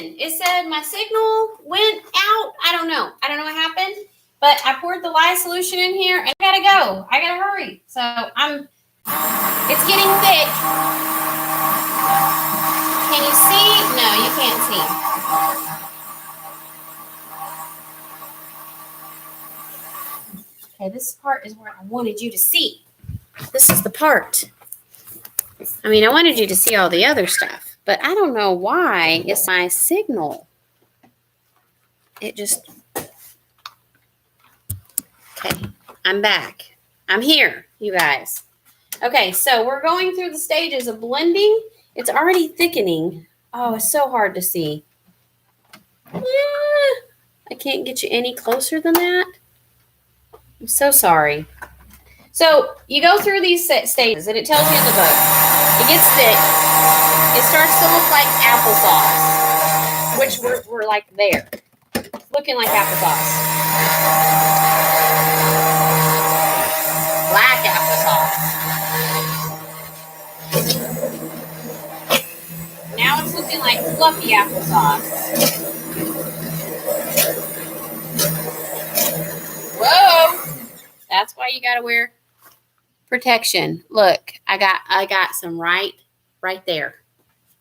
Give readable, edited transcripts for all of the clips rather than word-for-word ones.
happened. It said my signal went out. I don't know. I don't know what happened. But I poured the lye solution in here, and I gotta go. I gotta hurry. So it's getting thick. Can you see? No, you can't see. Okay, this part is where I wanted you to see. This is the part. I mean, I wanted you to see all the other stuff, but I don't know why it's my signal. It just... Okay, I'm back. I'm here, you guys. Okay, so we're going through the stages of blending. It's already thickening. Oh, it's so hard to see. I can't get you any closer than that. I'm so sorry. So you go through these stages, and it tells you in the book. It gets thick. It starts to look like applesauce, which we're like there. Looking like applesauce. Black applesauce. Now it's looking like fluffy applesauce. Whoa! That's why you gotta wear protection. Look, I got some right there.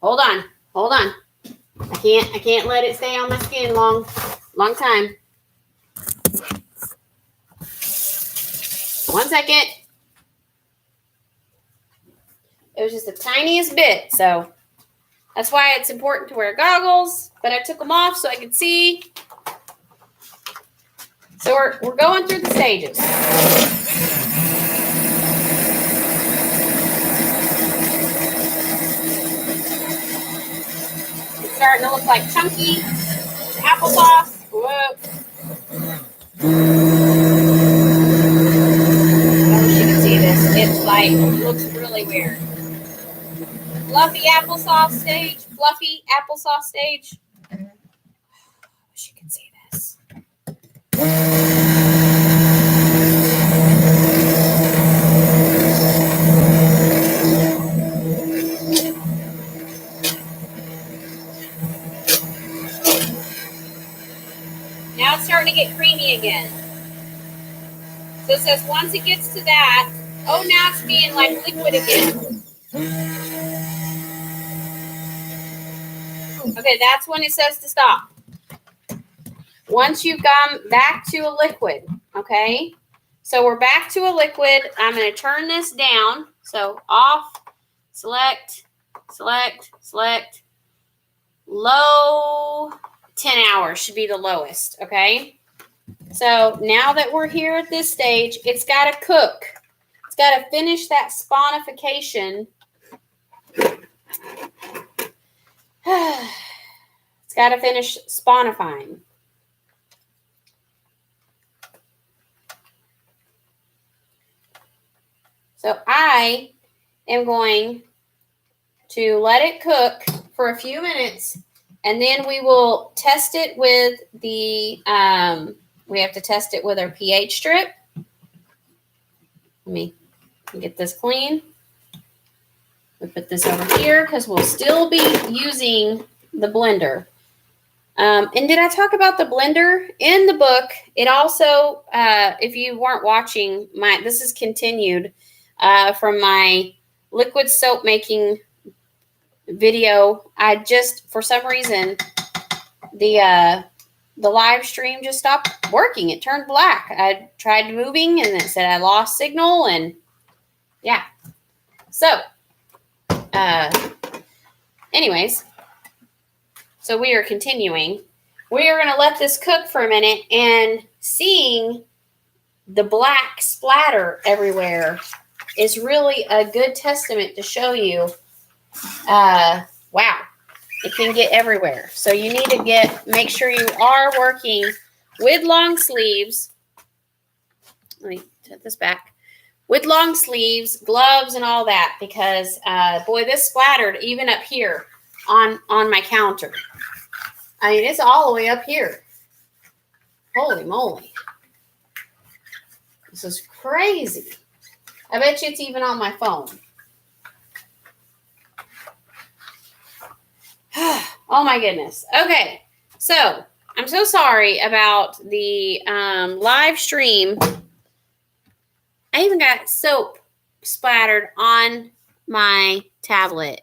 Hold on. I can't let it stay on my skin long time. 1 second. It was just the tiniest bit, so that's why it's important to wear goggles, but I took them off so I could see. So we're going through the stages. It's starting to look like chunky applesauce. Whoa. I wish you could see this. It's like, it looks really weird. Fluffy applesauce stage. I wish you could see this. Now it's starting to get creamy again. So it says once it gets to that, oh, now it's being like liquid again. Okay, that's when it says to stop. Once you've gone back to a liquid, okay? So we're back to a liquid. I'm going to turn this down. So off, select. Low, 10 hours should be the lowest, okay? So now that we're here at this stage, it's got to cook. It's got to finish that spawnification. It's got to finish spawnifying. So I am going to let it cook for a few minutes, and then we will test it with the, we have to test it with our pH strip. Let me get this clean. We put this over here because we'll still be using the blender. And did I talk about the blender in the book? It also, if you weren't watching, this is continued from my liquid soap making video. I just, for some reason, the live stream just stopped working. It turned black. I tried moving and it said I lost signal, and yeah. So, anyways, so we are continuing. We are going to let this cook for a minute, and seeing the black splatter everywhere is really a good testament to show you, wow, it can get everywhere. So you need to make sure you are working with long sleeves. Let me set this back. With long sleeves, gloves, and all that, because, boy, this splattered even up here on my counter. I mean, it's all the way up here. Holy moly. This is crazy. I bet you it's even on my phone. Oh my goodness. Okay. So I'm so sorry about the live stream. I even got soap splattered on my tablet.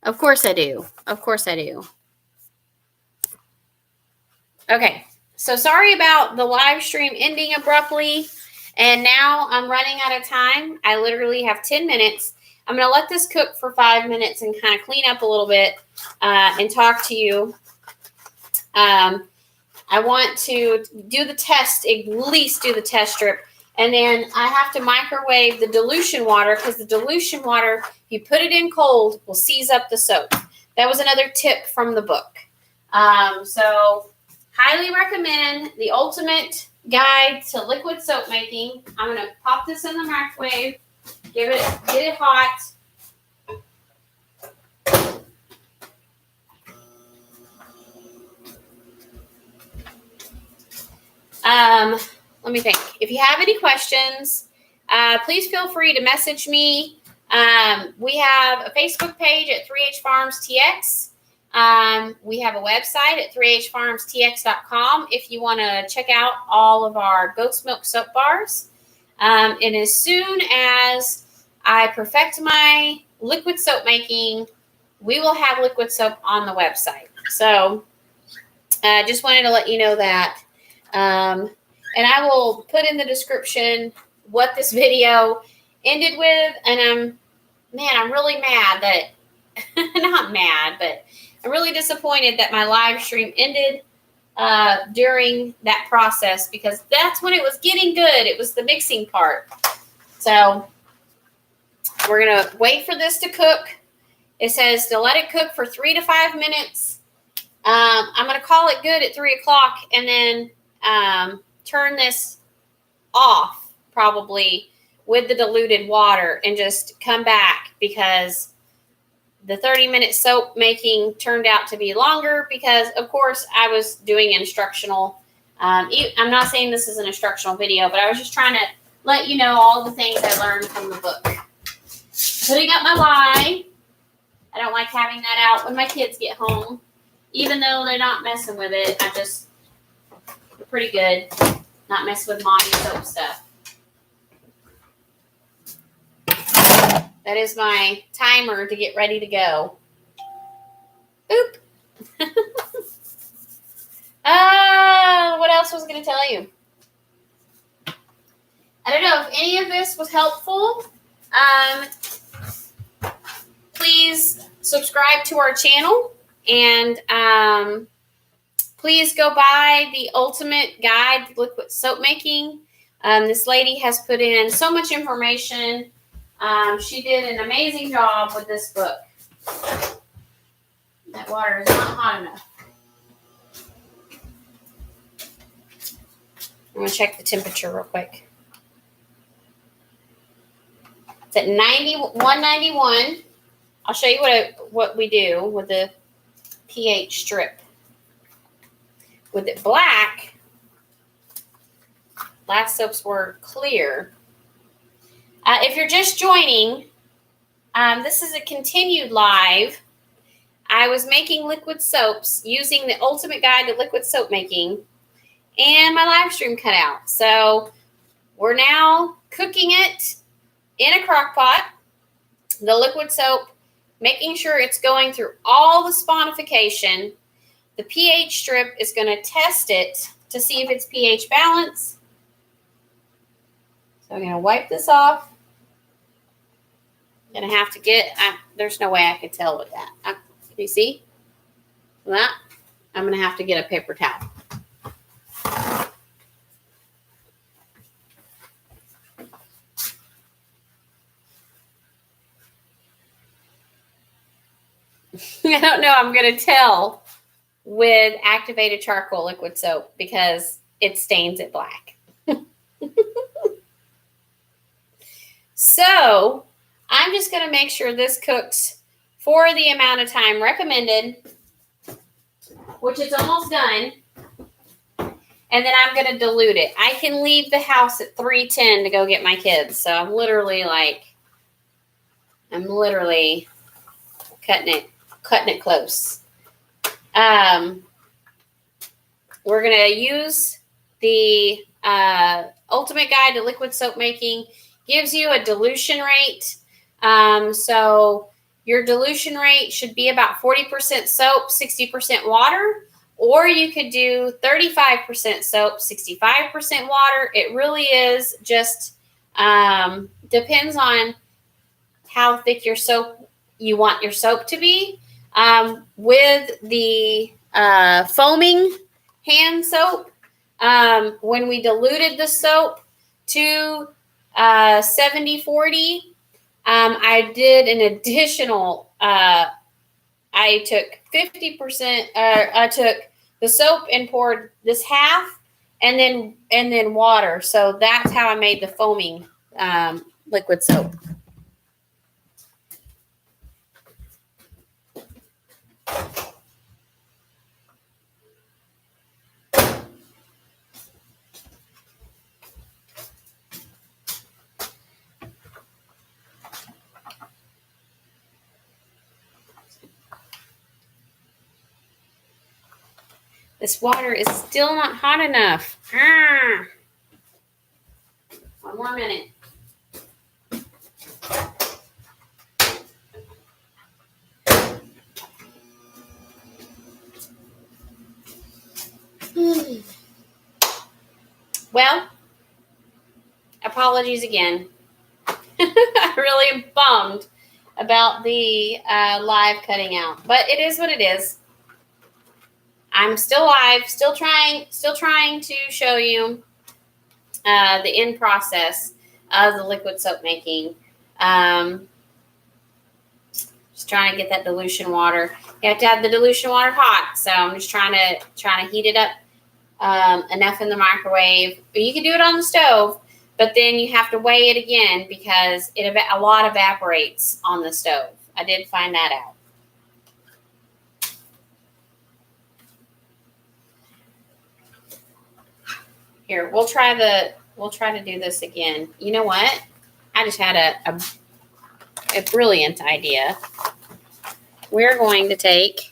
Of course I do. Of course I do. Okay. So sorry about the live stream ending abruptly. And now I'm running out of time. I literally have 10 minutes. I'm going to let this cook for 5 minutes and kind of clean up a little bit and talk to you. I want to do the test, at least do the test strip. And then I have to microwave the dilution water because the dilution water, if you put it in cold, will seize up the soap. That was another tip from the book. So highly recommend the ultimate guide to liquid soap making. I'm going to pop this in the microwave, get it hot. Let me think. If you have any questions, please feel free to message me. We have a Facebook page at 3H Farms TX. We have a website at 3hfarmstx.com if you want to check out all of our goat's milk soap bars. And as soon as I perfect my liquid soap making, we will have liquid soap on the website. So I just wanted to let you know that. And I will put in the description what this video ended with. And I'm really mad that, not mad, but I'm really disappointed that my live stream ended during that process because that's when it was getting good. It was the mixing part. So we're going to wait for this to cook. It says to let it cook for 3 to 5 minutes. I'm going to call it good at 3 o'clock and then turn this off probably with the diluted water and just come back because the 30-minute soap making turned out to be longer because, of course, I was doing instructional. I'm not saying this is an instructional video, but I was just trying to let you know all the things I learned from the book. Putting up my lye. I don't like having that out when my kids get home. Even though they're not messing with it, we're pretty good. Not messing with mommy soap stuff. That is my timer to get ready to go. Oop. What else was I going to tell you? I don't know if any of this was helpful. Please subscribe to our channel and please go buy the Ultimate Guide to Liquid Soap Making. This lady has put in so much information. She did an amazing job with this book. That water is not hot enough. I'm going to check the temperature real quick. It's at 191. I'll show you what we do with the pH strip. With it black, last soaps were clear. If you're just joining, this is a continued live. I was making liquid soaps using the Ultimate Guide to Liquid Soap Making, and my live stream cut out. So we're now cooking it in a crock pot, the liquid soap, making sure it's going through all the spawnification. The pH strip is going to test it to see if it's pH balance. So I'm going to wipe this off. Going to have to there's no way I could tell with that. Can you see that? I'm going to have to get a paper towel. I don't know. I'm going to tell with activated charcoal liquid soap because it stains it black. So I'm just going to make sure this cooks for the amount of time recommended, which is almost done. And then I'm going to dilute it. I can leave the house at 3:10 to go get my kids. So I'm literally cutting it close. We're going to use the Ultimate Guide to Liquid Soap Making. Gives you a dilution rate. So your dilution rate should be about 40% soap, 60% water. Or you could do 35% soap, 65% water. It really is just depends on how thick your soap you want your soap to be. With the foaming hand soap, when we diluted the soap to 70-40, I did an additional, I took 50%, I took the soap and poured this half and then water. So that's how I made the foaming liquid soap. This water is still not hot enough. One more minute. Well, apologies again. I really am bummed about the live cutting out, but it is what it is. I'm still live, still trying to show you the end process of the liquid soap making. Just trying to get that dilution water. You have to have the dilution water hot, so I'm just trying to heat it up enough in the microwave. But you can do it on the stove, but then you have to weigh it again because a lot evaporates on the stove. I did find that out. Here, we'll try to do this again. You know what? I just had a brilliant idea. We're going to take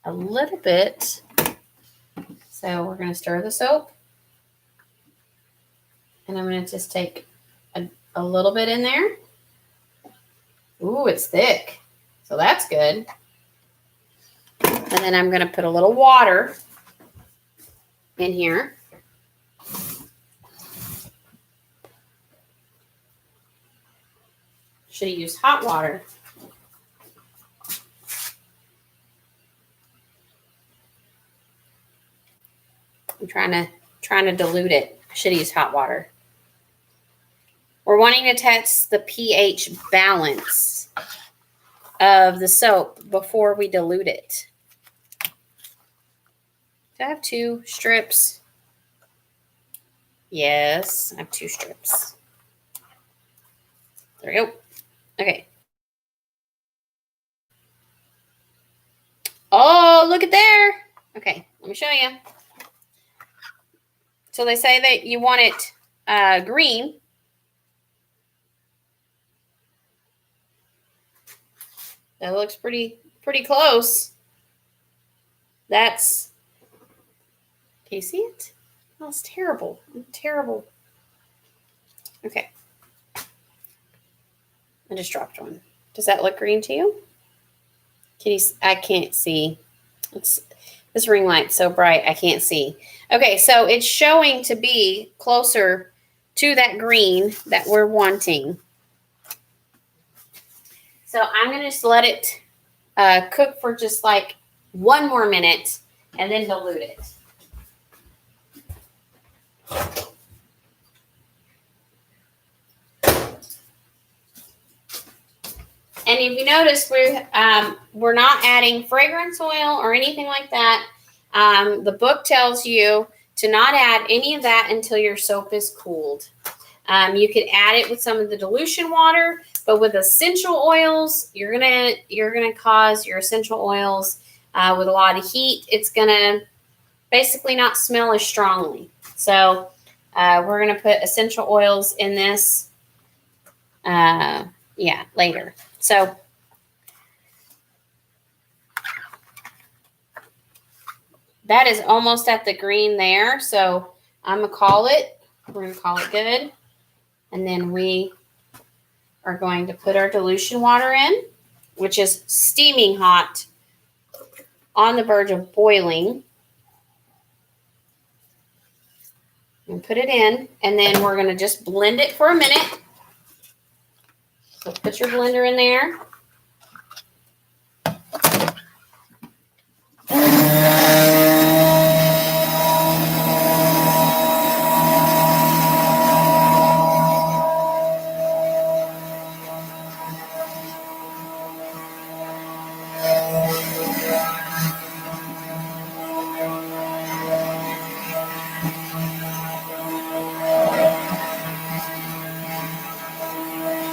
a little bit. So we're going to stir the soap. And I'm going to just take a little bit in there. Ooh, it's thick. So that's good. And then I'm going to put a little water in here. Should have used hot water. I'm trying to dilute it. I should have used hot water. We're wanting to test the pH balance of the soap before we dilute it. Do I have 2 strips? Yes, I have 2 strips. There we go. Okay. Oh, look at there. Okay, let me show you. So they say that you want it green. That looks pretty close. That's, can you see it? Oh, it's terrible. Terrible. Okay. I just dropped one. Does that look green to you? Can you? I can't see. This ring light's so bright, I can't see. Okay, so it's showing to be closer to that green that we're wanting. So I'm going to just let it cook for just like 1 more minute and then dilute it. And if you notice, we're not adding fragrance oil or anything like that. The book tells you to not add any of that until your soap is cooled. You could add it with some of the dilution water, but with essential oils, you're gonna cause your essential oils with a lot of heat. It's gonna basically not smell as strongly. So we're gonna put essential oils in this. Yeah, later. So that is almost at the green there. So I'm going to call it. We're going to call it good. And then we are going to put our dilution water in, which is steaming hot, on the verge of boiling. And put it in, and then we're going to just blend it for a minute. So put your blender in there.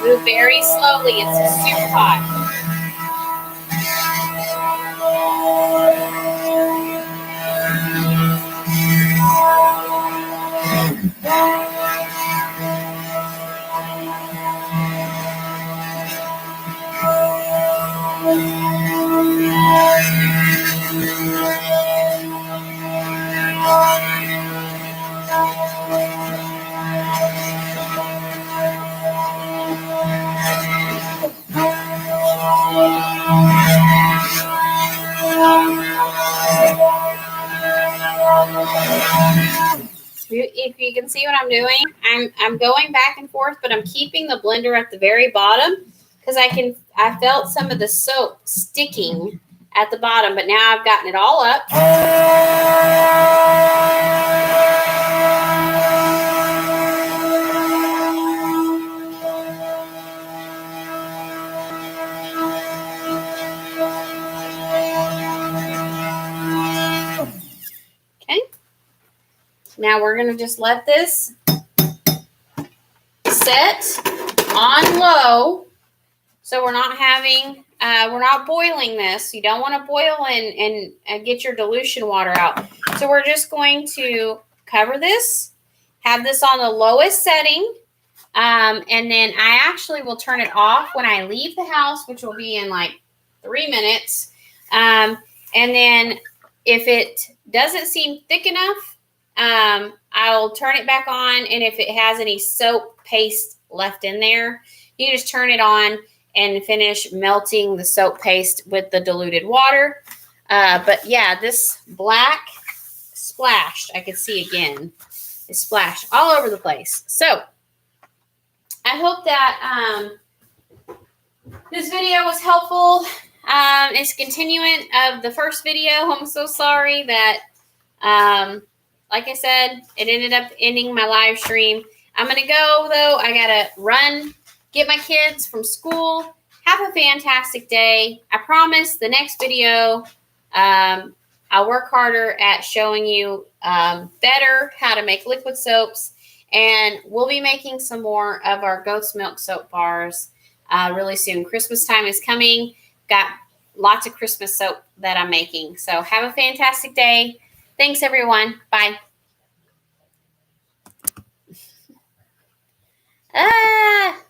Move very slowly. It's super hot. If you can see what I'm doing, I'm going back and forth, but I'm keeping the blender at the very bottom because I felt some of the soap sticking at the bottom, but now I've gotten it all up. Okay. Now we're going to just let this set on low. So we're not we're not boiling this. You don't want to boil and get your dilution water out. So we're just going to cover this, have this on the lowest setting. And then I actually will turn it off when I leave the house, which will be in like 3 minutes. And then if it doesn't seem thick enough, I'll turn it back on. And if it has any soap paste left in there, you just turn it on and finish melting the soap paste with the diluted water. But yeah, this black splashed, I can see again, it splashed all over the place. So I hope that this video was helpful. It's a continuation of the first video. I'm so sorry that, like I said, it ended up ending my live stream. I'm going to go, though. I got to run, get my kids from school. Have a fantastic day. I promise the next video, I'll work harder at showing you better how to make liquid soaps. And we'll be making some more of our goat's milk soap bars really soon. Christmas time is coming. Got lots of Christmas soap that I'm making. So have a fantastic day. Thanks, everyone. Bye. Ah.